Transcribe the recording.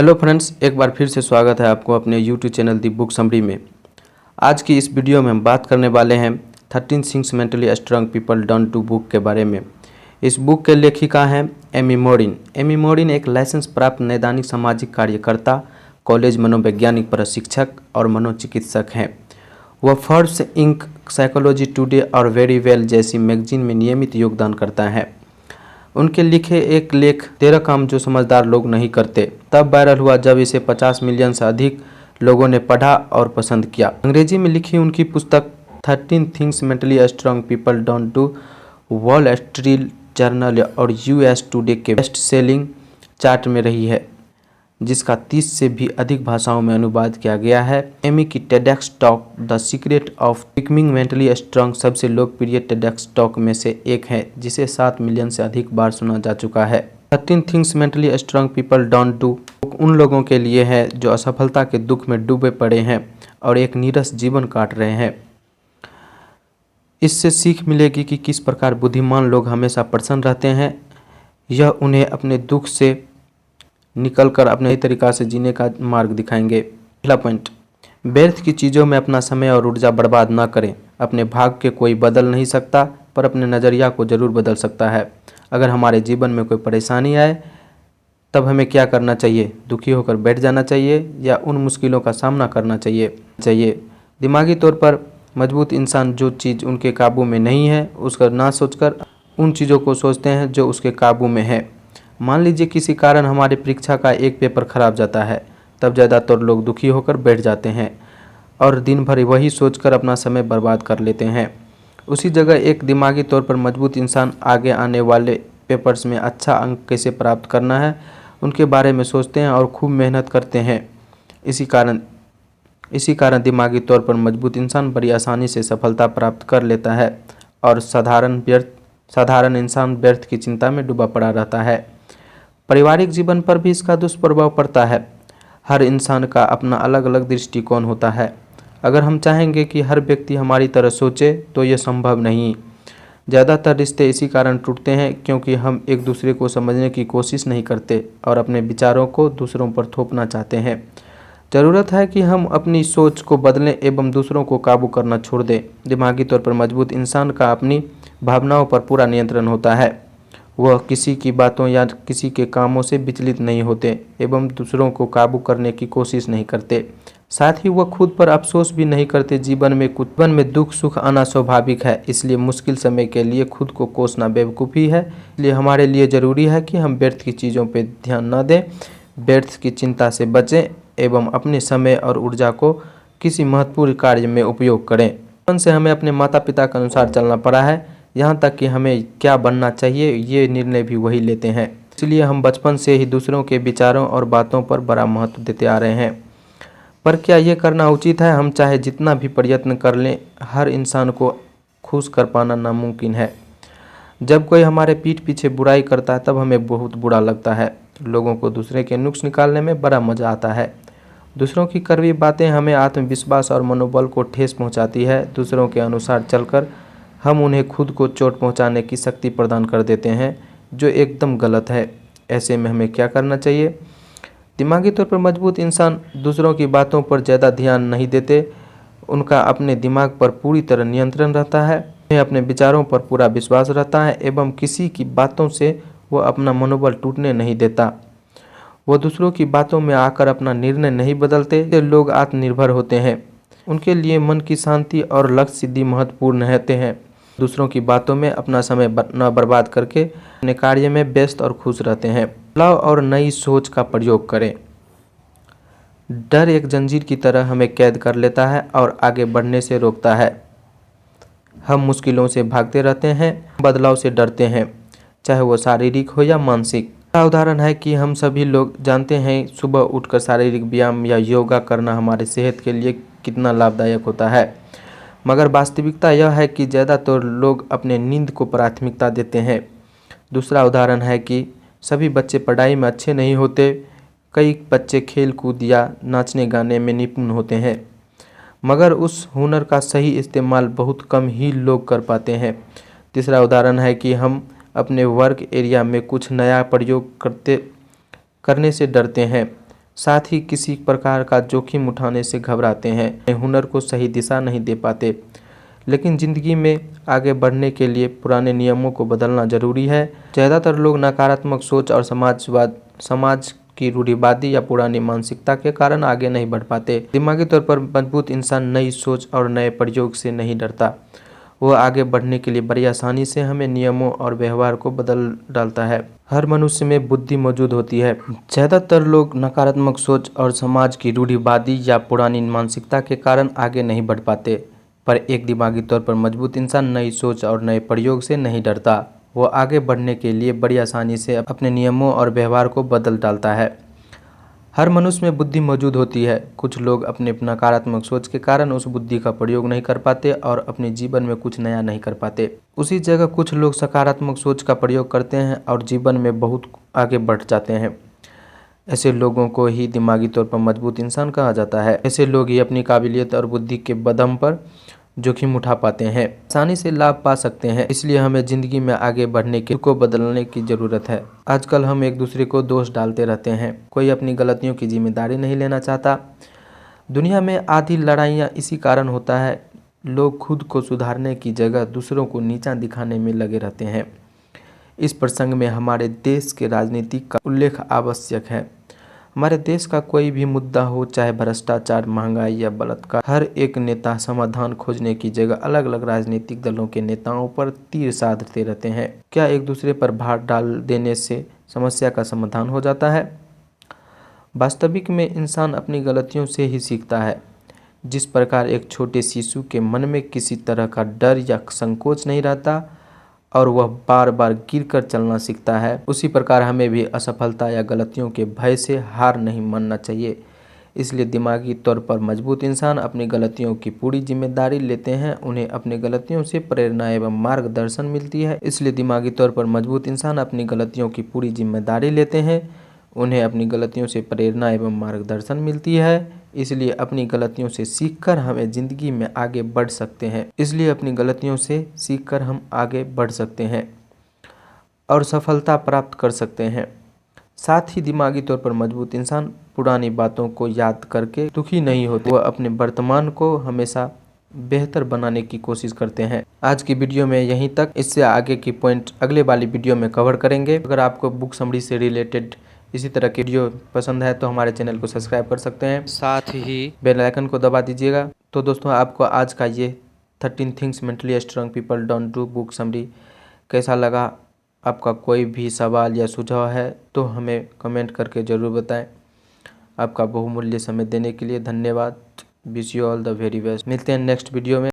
Hello friends, एक बार फिर से स्वागत है आपको अपने यूट्यूब चैनल दी बुक समरी में। आज की इस वीडियो में हम बात करने वाले हैं 13 things mentally strong people don't do book के बारे में। इस बुक के लेखिका हैं एमी मोडिन। एमी मोडिन एक लाइसेंस प्राप्त नैदानिक सामाजिक कार्यकर्ता, कॉलेज मनोवैज्ञानिक प्रशिक्षक और मनोचिकित्सक हैं। वह फोर्ब्स इंक, साइकोलॉजी टुडे और वेरी वेल जैसी मैगजीन में नियमित योगदान करता है। उनके लिखे एक लेख 13 काम जो समझदार लोग नहीं करते तब वायरल हुआ जब इसे 50 मिलियन से अधिक लोगों ने पढ़ा और पसंद किया। अंग्रेजी में लिखी उनकी पुस्तक 13 things mentally strong people don't do wall street journal और यूएस टुडे के बेस्ट सेलिंग चार्ट में रही है, जिसका 30 से भी अधिक भाषाओं में अनुवाद किया गया है। एमी की TEDx talk the secret of becoming mentally strong सबसे लोकप्रिय टेडेक्स टॉक में से एक है, जिसे 7 मिलियन से अधिक बार सुना जा चुका है। 13 things mentally strong people don't do उन लोगों के लिए है जो असफलता के दुख में डूबे पड़े हैं और एक नीरस जीवन काट रहे हैं। इससे सीख मिलेगी कि किस प्रकार बुद्धिमान लोग हमेशा प्रसन्न रहते हैं। यह उन्हें अपने दुख से निकलकर अपने तरीका से जीने का मार्ग दिखाएंगे। पहला पॉइंट, व्यर्थ की चीज़ों में अपना समय और ऊर्जा बर्बाद ना करें। अपने भाग्य के कोई बदल नहीं सकता, पर अपने नज़रिया को ज़रूर बदल सकता है। अगर हमारे जीवन में कोई परेशानी आए तब हमें क्या करना चाहिए? दुखी होकर बैठ जाना चाहिए या उन मुश्किलों का सामना करना चाहिए। दिमागी तौर पर मजबूत इंसान जो चीज़ उनके काबू में नहीं है उसका ना सोचकर उन चीज़ों को सोचते हैं जो उसके काबू में है। मान लीजिए किसी कारण हमारे परीक्षा का एक पेपर खराब जाता है, तब ज़्यादातर लोग दुखी होकर बैठ जाते हैं और दिन भर वही सोचकर अपना समय बर्बाद कर लेते हैं। उसी जगह एक दिमागी तौर पर मजबूत इंसान आगे आने वाले पेपर्स में अच्छा अंक कैसे प्राप्त करना है उनके बारे में सोचते हैं और खूब मेहनत करते हैं। इसी कारण दिमागी तौर पर मजबूत इंसान बड़ी आसानी से सफलता प्राप्त कर लेता है और साधारण इंसान व्यर्थ की चिंता में डूबा पड़ा रहता है। पारिवारिक जीवन पर भी इसका दुष्प्रभाव पड़ता है। हर इंसान का अपना अलग अलग दृष्टिकोण होता है। अगर हम चाहेंगे कि हर व्यक्ति हमारी तरह सोचे तो ये संभव नहीं। ज़्यादातर रिश्ते इसी कारण टूटते हैं क्योंकि हम एक दूसरे को समझने की कोशिश नहीं करते और अपने विचारों को दूसरों पर थोपना चाहते हैं। ज़रूरत है कि हम अपनी सोच को बदलें एवं दूसरों को काबू करना छोड़ दें। दिमागी तौर पर मजबूत इंसान का अपनी भावनाओं पर पूरा नियंत्रण होता है। वह किसी की बातों या किसी के कामों से विचलित नहीं होते एवं दूसरों को काबू करने की कोशिश नहीं करते। साथ ही वह खुद पर अफसोस भी नहीं करते। जीवन में दुख सुख आना स्वाभाविक है, इसलिए मुश्किल समय के लिए खुद को कोसना बेवकूफ़ी है। इसलिए हमारे लिए ज़रूरी है कि हम व्यर्थ की चीज़ों पर ध्यान न दें, व्यर्थ की चिंता से बचें एवं अपने समय और ऊर्जा को किसी महत्वपूर्ण कार्य में उपयोग करें। बचपन से हमें अपने माता पिता के अनुसार चलना पड़ा है, यहाँ तक कि हमें क्या बनना चाहिए ये निर्णय भी वही लेते हैं। इसलिए हम बचपन से ही दूसरों के विचारों और बातों पर बड़ा महत्व देते आ रहे हैं। पर क्या ये करना उचित है? हम चाहे जितना भी प्रयत्न कर लें, हर इंसान को खुश कर पाना नामुमकिन है। जब कोई हमारे पीठ पीछे बुराई करता है तब हमें बहुत बुरा लगता है। लोगों को दूसरे के नुक्स निकालने में बड़ा मज़ा आता है। दूसरों की कड़वी बातें हमें आत्मविश्वास और मनोबल को ठेस पहुँचाती है। दूसरों के अनुसार चलकर हम उन्हें खुद को चोट पहुंचाने की शक्ति प्रदान कर देते हैं, जो एकदम गलत है। ऐसे में हमें क्या करना चाहिए? दिमागी तौर पर मजबूत इंसान दूसरों की बातों पर ज़्यादा ध्यान नहीं देते। उनका अपने दिमाग पर पूरी तरह नियंत्रण रहता है। उन्हें अपने विचारों पर पूरा विश्वास रहता है एवं किसी की बातों से वह अपना मनोबल टूटने नहीं देता। वह दूसरों की बातों में आकर अपना निर्णय नहीं बदलते। ये लोग आत्मनिर्भर होते हैं। उनके लिए मन की शांति और लक्ष्य सिद्धि महत्वपूर्ण रहते हैं। दूसरों की बातों में अपना समय न बर्बाद करके अपने कार्य में व्यस्त और खुश रहते हैं। बदलाव और नई सोच का प्रयोग करें। डर एक जंजीर की तरह हमें कैद कर लेता है और आगे बढ़ने से रोकता है। हम मुश्किलों से भागते रहते हैं, बदलाव से डरते हैं, चाहे वो शारीरिक हो या मानसिक। उदाहरण है कि हम सभी लोग जानते हैं सुबह उठकर शारीरिक व्यायाम या योगा करना हमारे सेहत के लिए कितना लाभदायक होता है, मगर वास्तविकता यह है कि ज़्यादातर लोग अपने नींद को प्राथमिकता देते हैं। दूसरा उदाहरण है कि सभी बच्चे पढ़ाई में अच्छे नहीं होते। कई बच्चे खेल कूद या नाचने गाने में निपुण होते हैं, मगर उस हुनर का सही इस्तेमाल बहुत कम ही लोग कर पाते हैं। तीसरा उदाहरण है कि हम अपने वर्क एरिया में कुछ नया प्रयोग करने से डरते हैं। साथ ही किसी प्रकार का जोखिम उठाने से घबराते हैं, हुनर को सही दिशा नहीं दे पाते। लेकिन ज़िंदगी में आगे बढ़ने के लिए पुराने नियमों को बदलना ज़रूरी है। ज़्यादातर लोग नकारात्मक सोच और समाज की रूढ़िवादी या पुरानी मानसिकता के कारण आगे नहीं बढ़ पाते। दिमागी तौर पर मजबूत इंसान नई सोच और नए प्रयोग से नहीं डरता। वो आगे बढ़ने के लिए बड़ी आसानी से हमें नियमों और व्यवहार को बदल डालता है। हर मनुष्य में बुद्धि मौजूद होती है। ज़्यादातर लोग नकारात्मक सोच और समाज की रूढ़िवादी या पुरानी मानसिकता के कारण आगे नहीं बढ़ पाते, पर एक दिमागी तौर पर मजबूत इंसान नई सोच और नए प्रयोग से नहीं डरता। वो आगे बढ़ने के लिए बड़ी आसानी से अपने नियमों और व्यवहार को बदल डालता है। हर मनुष्य में बुद्धि मौजूद होती है। कुछ लोग अपने नकारात्मक सोच के कारण उस बुद्धि का प्रयोग नहीं कर पाते और अपने जीवन में कुछ नया नहीं कर पाते। उसी जगह कुछ लोग सकारात्मक सोच का प्रयोग करते हैं और जीवन में बहुत आगे बढ़ जाते हैं। ऐसे लोगों को ही दिमागी तौर पर मजबूत इंसान कहा जाता है। ऐसे लोग ही अपनी काबिलियत और बुद्धि के बदम पर जोखिम उठा पाते हैं, आसानी से लाभ पा सकते हैं। इसलिए हमें जिंदगी में आगे बढ़ने को बदलने की जरूरत है। आजकल हम एक दूसरे को दोष डालते रहते हैं, कोई अपनी गलतियों की जिम्मेदारी नहीं लेना चाहता। दुनिया में आधी लड़ाइयाँ इसी कारण होता है। लोग खुद को सुधारने की जगह दूसरों को नीचा दिखाने में लगे रहते हैं। इस प्रसंग में हमारे देश के राजनीति का उल्लेख आवश्यक है। हमारे देश का कोई भी मुद्दा हो, चाहे भ्रष्टाचार, महंगाई या बलात्कार, हर एक नेता समाधान खोजने की जगह अलग अलग राजनीतिक दलों के नेताओं पर तीर साधते रहते हैं। क्या एक दूसरे पर भार डाल देने से समस्या का समाधान हो जाता है? वास्तविक में इंसान अपनी गलतियों से ही सीखता है। जिस प्रकार एक छोटे शिशु के मन में किसी तरह का डर या संकोच नहीं रहता और वह बार बार गिरकर चलना सीखता है, उसी प्रकार हमें भी असफलता या गलतियों के भय से हार नहीं मानना चाहिए। इसलिए दिमागी तौर पर मजबूत इंसान अपनी गलतियों की पूरी जिम्मेदारी लेते हैं। उन्हें अपनी गलतियों से प्रेरणा एवं मार्गदर्शन मिलती है। इसलिए दिमागी तौर पर मजबूत इंसान अपनी गलतियों की पूरी जिम्मेदारी लेते हैं। उन्हें अपनी गलतियों से प्रेरणा एवं मार्गदर्शन मिलती है। इसलिए अपनी गलतियों से सीखकर हमें ज़िंदगी में आगे बढ़ सकते हैं। इसलिए अपनी गलतियों से सीखकर हम आगे बढ़ सकते हैं और सफलता प्राप्त कर सकते हैं। साथ ही दिमागी तौर पर मजबूत इंसान पुरानी बातों को याद करके दुखी नहीं होते। वह अपने वर्तमान को हमेशा बेहतर बनाने की कोशिश करते हैं। आज की वीडियो में यहीं तक। इससे आगे की पॉइंट अगले वाली वीडियो में कवर करेंगे। अगर आपको बुक समरी से रिलेटेड इसी तरह की वीडियो पसंद है तो हमारे चैनल को सब्सक्राइब कर सकते हैं, साथ ही बेल आइकन को दबा दीजिएगा। तो दोस्तों, आपको आज का ये 13 things mentally strong people don't do book summary कैसा लगा? आपका कोई भी सवाल या सुझाव है तो हमें कमेंट करके ज़रूर बताएं। आपका बहुमूल्य समय देने के लिए धन्यवाद। Wish you all the very best. मिलते हैं नेक्स्ट वीडियो में।